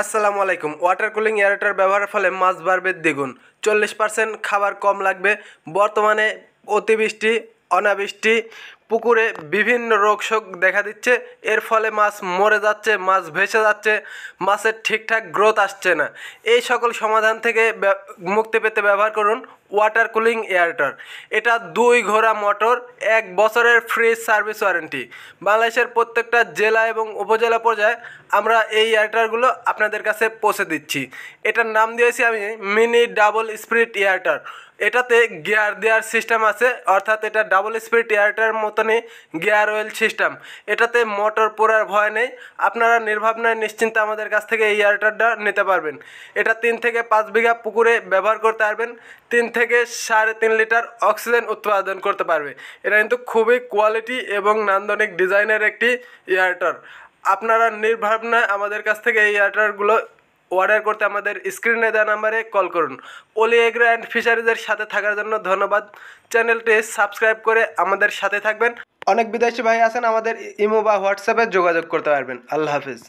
আসসালামু আলাইকুম। Water cooling aerator ব্যবহারের ফলে মাছ বাড়বে দ্বিগুণ, 40% খাবার কম লাগবে। বর্তমানে অতিবৃষ্টি, অনাবৃষ্টি, পুকুরে বিভিন্ন রোগশোক দেখা দিচ্ছে। এর ফলে মাছ মরে যাচ্ছে, মাছ ভেসে যাচ্ছে, মাছের ঠিকঠাক গ্রোথ আসছে না। এই সকল সমাধান থেকে মুক্তি পেতে ব্যবহার করুন ওয়াটার কুলিং এয়ারেটর। এটা 2 ঘোড়া মোটর, 1 বছরের ফ্রি সার্ভিস ওয়ারেন্টি। বাংলাদেশের প্রত্যেকটা জেলা এবং উপজেলা পর্যায়ে আমরা এই এয়ারটারগুলো আপনাদের কাছে পৌঁছে দিচ্ছি। এটার নাম দিয়েছি আমি মিনি ডাবল স্পিড এয়ারটার। এটাতে গিয়ার দেওয়ার সিস্টেম আছে, অর্থাৎ এটা ডাবল স্পিড এয়ারটার মতনই গিয়ার অয়েল সিস্টেম। এটাতে মোটর পোড়ার ভয় নেই। আপনারা নির্ভাবনায় নিশ্চিন্তে আমাদের কাছ থেকে এই এয়ারটারটা নিতে পারবেন। এটা 3 থেকে 5 বিঘা পুকুরে ব্যবহার করতে পারবেন। 3 থেকে 3.5 লিটার অক্সিজেন উৎপাদন করতে পারবে। এটা কিন্তু খুবই কোয়ালিটি এবং নান্দনিক ডিজাইনের একটি এয়ারটার। আপনারা নির্ভাবনায় আমাদের কাছ থেকে এই এয়ারটারগুলো অর্ডার করতে আমাদের স্ক্রিনে দেওয়া নাম্বারে কল করুন। অলি এগ্রো অ্যান্ড ফিশারিজের সাথে থাকার জন্য ধন্যবাদ। চ্যানেলটি সাবস্ক্রাইব করে আমাদের সাথে থাকবেন। অনেক বিদেশি ভাই আছেন, আমাদের ইমো বা হোয়াটসঅ্যাপে যোগাযোগ করতে পারবেন। আল্লাহ হাফিজ।